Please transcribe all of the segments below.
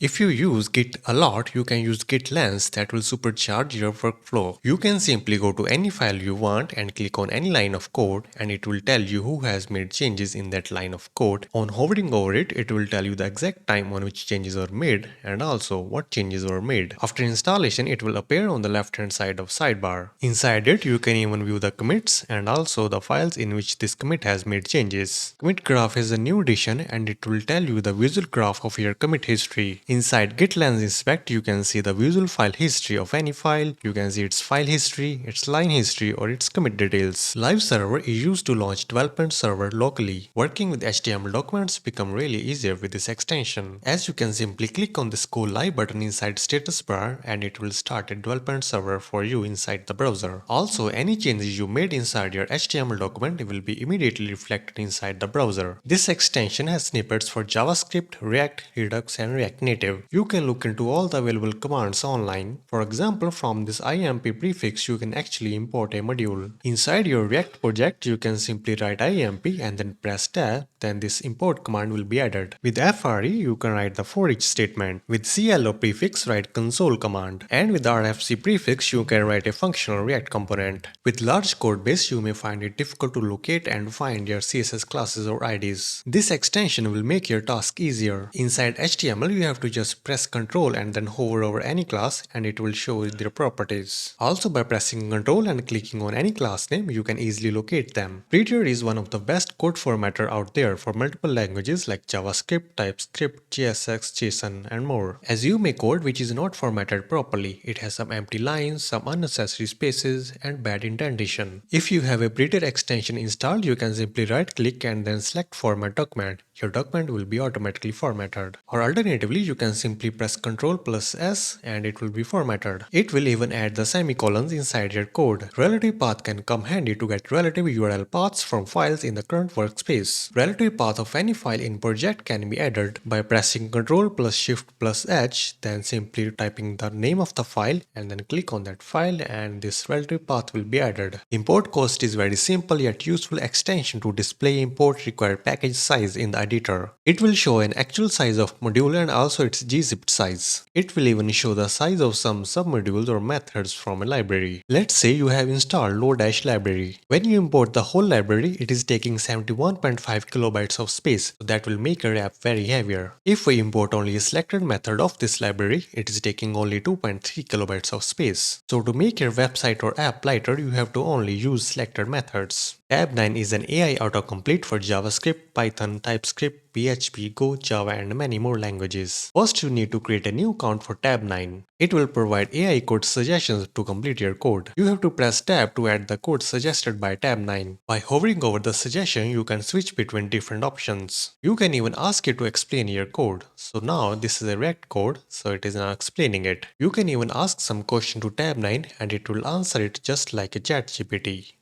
If you use Git a lot, you can use Git Lens that will supercharge your workflow. You can simply go to any file you want and click on any line of code, and it will tell you who has made changes in that line of code. On hovering over it, it will tell you the exact time on which changes were made and also what changes were made. After installation, it will appear on the left hand side of sidebar. Inside it, you can even view the commits and also the files in which this commit has made changes. Commit graph is a new addition, and it will tell you the visual graph of your commit history. Inside Git Lens Inspect, you can see the visual file history of any file. You can see its file history, its line history, or its commit details. Live server is used to launch development server locally. Working with HTML documents become really easier with this extension, as you can simply click on this Go Live button inside status bar and it will start a development server for you inside the browser. Also, any changes you made inside your HTML document will be immediately reflected inside the browser. This extension has snippets for JavaScript, React, Redux, and React Native. You can look into all the available commands online. For example, from this IMP prefix, you can actually import a module. Inside your React project, you can simply write IMP and then press tab, then this import command will be added. With FRE, you can write the for each statement. With CLO prefix, write console command. And with RFC prefix, you can write a functional React component. With large code base, you may find it difficult to locate and find your CSS classes or IDs. This extension will make your task easier. Inside HTML, you have to just press Ctrl and then hover over any class and it will show their properties. Also, by pressing Ctrl and clicking on any class name, you can easily locate them. Prettier is one of the best code formatter out there for multiple languages like JavaScript, TypeScript, JSX, JSON, and more. As you make code which is not formatted properly, it has some empty lines, some unnecessary spaces, and bad indentation. If you have a Prettier extension installed, you can simply right click and then select Format Document. Your document will be automatically formatted. Or alternatively, you can simply press Ctrl+S and it will be formatted. It will even add the semicolons inside your code. Relative path can come handy to get relative URL paths from files in the current workspace. Relative path of any file in project can be added by pressing Ctrl+Shift+H, then simply typing the name of the file and then click on that file and this relative path will be added. Import cost is very simple yet useful extension to display import required package size in the editor. It will show an actual size of module and also its gzipped size. It will even show the size of some submodules or methods from a library. Let's say you have installed Lodash library. When you import the whole library, it is taking 71.5 kilobytes of space, so that will make your app very heavier. If we import only a selected method of this library, it is taking only 2.3 kilobytes of space. So to make your website or app lighter, you have to only use selected methods. Tabnine is an AI autocomplete for JavaScript, Python, TypeScript, PHP, Go, Java, and many more languages. First, you need to create a new account for Tabnine. It will provide AI code suggestions to complete your code. You have to press Tab to add the code suggested by Tabnine. By hovering over the suggestion, you can switch between different options. You can even ask it to explain your code. So now this is a React code, so it is now explaining it. You can even ask some question to Tabnine and it will answer it just like a ChatGPT.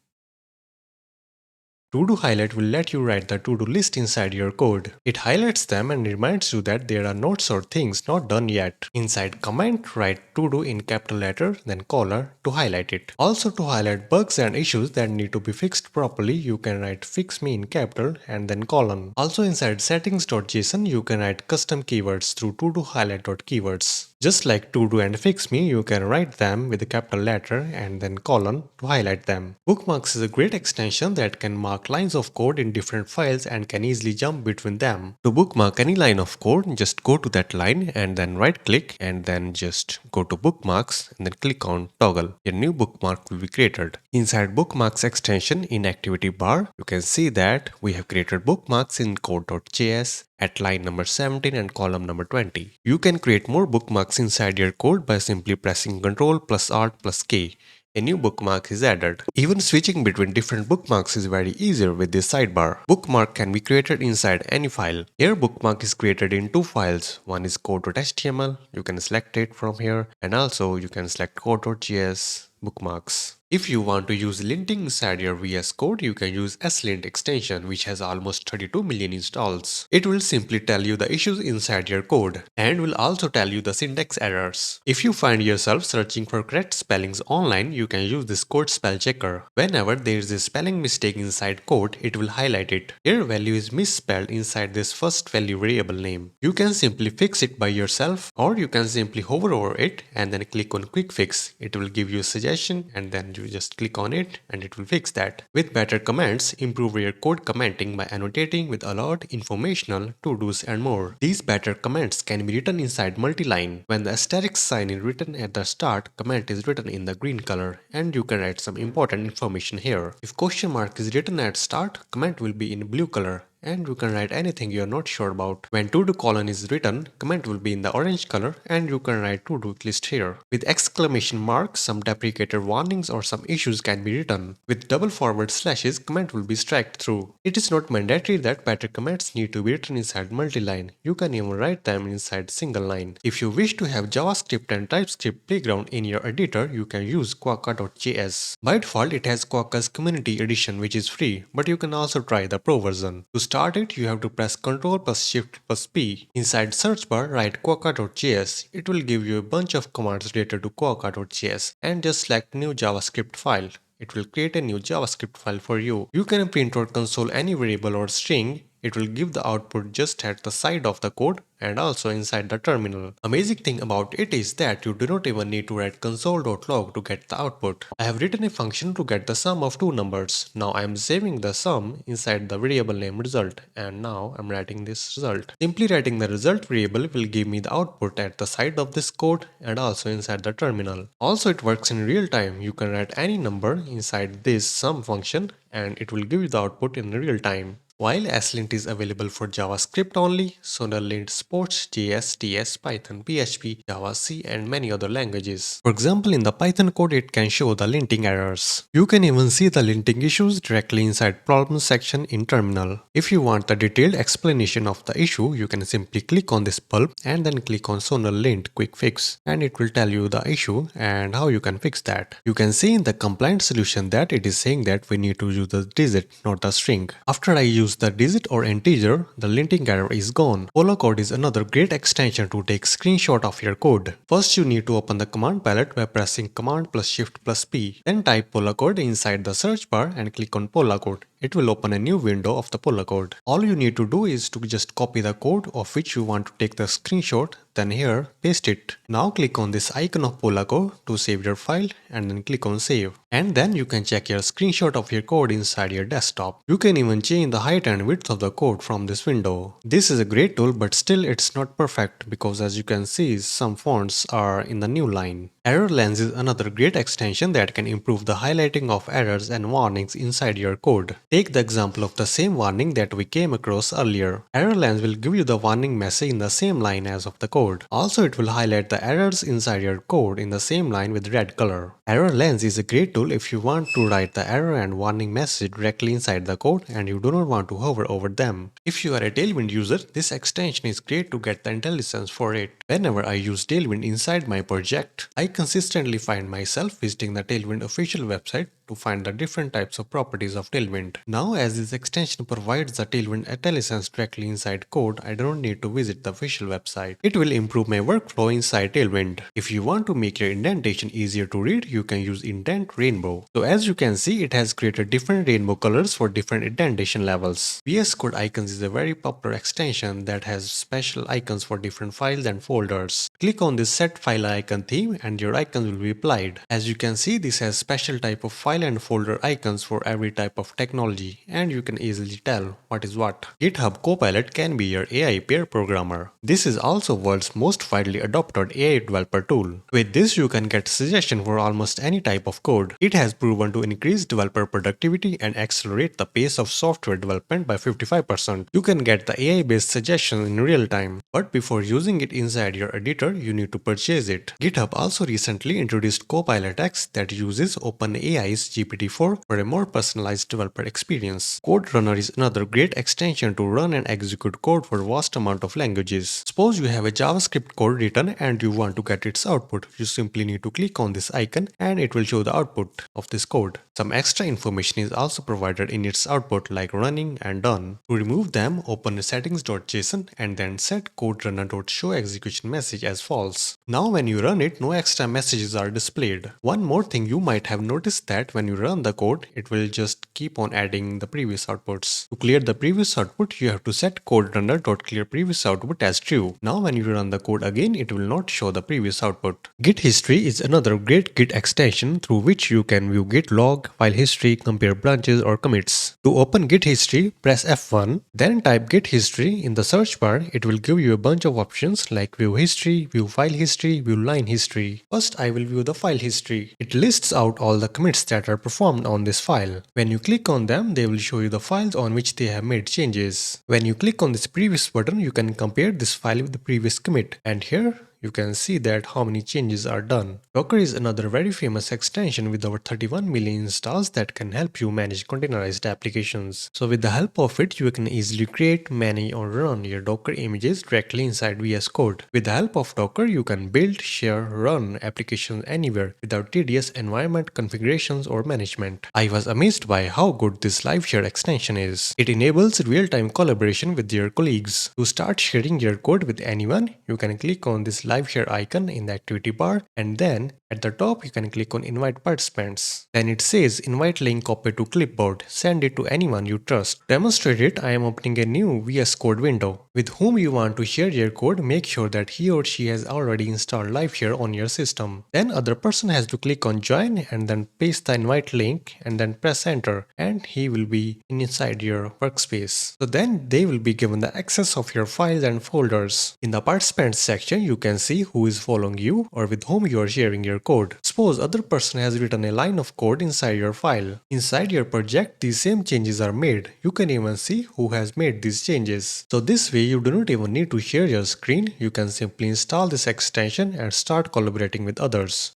Todo Highlight will let you write the to-do list inside your code. It highlights them and reminds you that there are notes or things not done yet. Inside comment, write to-do in capital letter, then color to highlight it. Also, to highlight bugs and issues that need to be fixed properly, you can write fix me in capital and then colon. Also, inside settings.json, you can write custom keywords through todo highlight.keywords. Just like to-do and fix me, you can write them with a capital letter and then colon to highlight them. Bookmarks is a great extension that can mark lines of code in different files and can easily jump between them. To bookmark any line of code, just go to that line and then right click and then just go to bookmarks and then click on toggle. A new bookmark will be created. Inside bookmarks extension in activity bar, you can see that we have created bookmarks in code.js at line number 17 and column number 20. You can create more bookmarks inside your code by simply pressing Ctrl+Alt+K. A new bookmark is added. Even switching between different bookmarks is very easier with this sidebar. Bookmark can be created inside any file. Here bookmark is created in two files. One is code.html, you can select it from here, and also you can select code.js bookmarks. If you want to use linting inside your VS Code, you can use Eslint extension, which has almost 32 million installs. It will simply tell you the issues inside your code and will also tell you the syntax errors. If you find yourself searching for correct spellings online, you can use this code spell checker. Whenever there is a spelling mistake inside code, it will highlight it. Here value is misspelled inside this first value variable name. You can simply fix it by yourself, or you can simply hover over it and then click on quick fix. It will give you a suggestion and then you just click on it and it will fix that. With better commands, improve your code commenting by annotating with alert, informational, to-dos and more. These better commands can be written inside multi-line. When the asterisk sign is written at the start, comment is written in the green color and you can write some important information here. If question mark is written at start, comment will be in blue color and you can write anything you are not sure about. When to-do colon is written, comment will be in the orange color and you can write to-do list here. With exclamation marks, some deprecated warnings or some issues can be written. With double forward slashes, comment will be striked through. It is not mandatory that better comments need to be written inside multi-line. You can even write them inside single line. If you wish to have JavaScript and TypeScript playground in your editor, you can use Quokka.js. By default, it has Quokka's Community Edition, which is free, but you can also try the pro version. To start it, you have to press Ctrl plus Shift plus P. Inside search bar, write Quokka.js. It will give you a bunch of commands related to Quokka.js and just select new JavaScript file. It will create a new JavaScript file for you. You can print or console any variable or string. It will give the output just at the side of the code and also inside the terminal. Amazing thing about it is that you do not even need to write console.log to get the output. I have written a function to get the sum of two numbers. Now I am saving the sum inside the variable name result and now I am writing this result. Simply writing the result variable will give me the output at the side of this code and also inside the terminal. Also it works in real time. You can write any number inside this sum function and it will give you the output in real time. While Eslint is available for JavaScript only, Sonar Lint supports JS, TS, Python, PHP, Java, C and many other languages. For example, in the Python code it can show the linting errors. You can even see the linting issues directly inside problems section in terminal. If you want the detailed explanation of the issue, you can simply click on this bulb and then click on Sonar Lint Quick Fix and it will tell you the issue and how you can fix that. You can see in the compliant solution that it is saying that we need to use the digit, not the string. After I use the digit or integer, the linting error is gone. Polacode is another great extension to take screenshot of your code. First you need to open the command palette by pressing Command plus Shift plus P. Then type Polacode inside the search bar and click on Polacode. It will open a new window of the Polacode. All you need to do is to just copy the code of which you want to take the screenshot, then here paste it. Now click on this icon of Polacode to save your file and then click on save. And then you can check your screenshot of your code inside your desktop. You can even change the height and width of the code from this window. This is a great tool, but still it's not perfect because as you can see some fonts are in the new line. Error Lens is another great extension that can improve the highlighting of errors and warnings inside your code. Take the example of the same warning that we came across earlier. Error Lens will give you the warning message in the same line as of the code. Also, it will highlight the errors inside your code in the same line with red color. Error Lens is a great tool if you want to write the error and warning message directly inside the code and you do not want to hover over them. If you are a Tailwind user, this extension is great to get the Intellisense for it. Whenever I use Tailwind inside my project, I consistently find myself visiting the Tailwind official website to find the different types of properties of Tailwind. Now as this extension provides the Tailwind Intellisense directly inside code, I don't need to visit the official website. It will improve my workflow inside Tailwind. If you want to make your indentation easier to read, you can use Indent Rainbow. So as you can see, it has created different rainbow colors for different indentation levels. VS Code Icons is a very popular extension that has special icons for different files and folders. Click on this set file icon theme and your icons will be applied. As you can see, this has special type of file and folder icons for every type of technology and you can easily tell what is what. GitHub Copilot can be your AI peer programmer. This is also world's most widely adopted AI developer tool. With this you can get suggestions for almost any type of code. It has proven to increase developer productivity and accelerate the pace of software development by 55%. You can get the AI based suggestions in real time, but before using it inside your editor you need to purchase it. GitHub also recently introduced Copilot X that uses OpenAI's use GPT-4 for a more personalized developer experience. Code Runner is another great extension to run and execute code for a vast amount of languages. Suppose you have a JavaScript code written and you want to get its output. You simply need to click on this icon and it will show the output of this code. Some extra information is also provided in its output like running and done. To remove them, open settings.json and then set coderunner.show execution message as false. Now when you run it, no extra messages are displayed. One more thing, you might have noticed that when you run the code, it will just keep on adding the previous outputs. To clear the previous output, you have to set coderunner.clear previous output as true. Now when you run the code again, it will not show the previous output. Git History is another great Git extension through which you can view Git log, file history, compare branches or commits. To open Git History, press F1, then type Git History in the search bar. It will give you a bunch of options like view history, view file history, view line history. First, I will view the file history. It lists out all the commits that are performed on this file. When you click on them, they will show you the files on which they have made changes. When you click on this previous button, you can compare this file with the previous commit. And here, you can see that how many changes are done. Docker is another very famous extension with over 31 million installs that can help you manage containerized applications. So with the help of it, you can easily create, manage or run your Docker images directly inside VS Code. With the help of Docker, you can build, share, run applications anywhere without tedious environment configurations or management. I was amazed by how good this live share extension is. It enables real-time collaboration with your colleagues. To start sharing your code with anyone, you can click on this live share icon in the activity bar and then at the top you can click on invite participants. Then it says invite link copy to clipboard. Send it to anyone you trust. To demonstrate it, I am opening a new VS Code window. With whom you want to share your code, make sure that he or she has already installed LiveShare on your system. Then other person has to click on join and then paste the invite link and then press enter and he will be inside your workspace. So then they will be given the access of your files and folders. In the participants section, you can see who is following you or with whom you are sharing your code. Suppose other person has written a line of code inside your file. Inside your project, these same changes are made. You can even see who has made these changes. So this way you do not even need to share your screen. You can simply install this extension and start collaborating with others.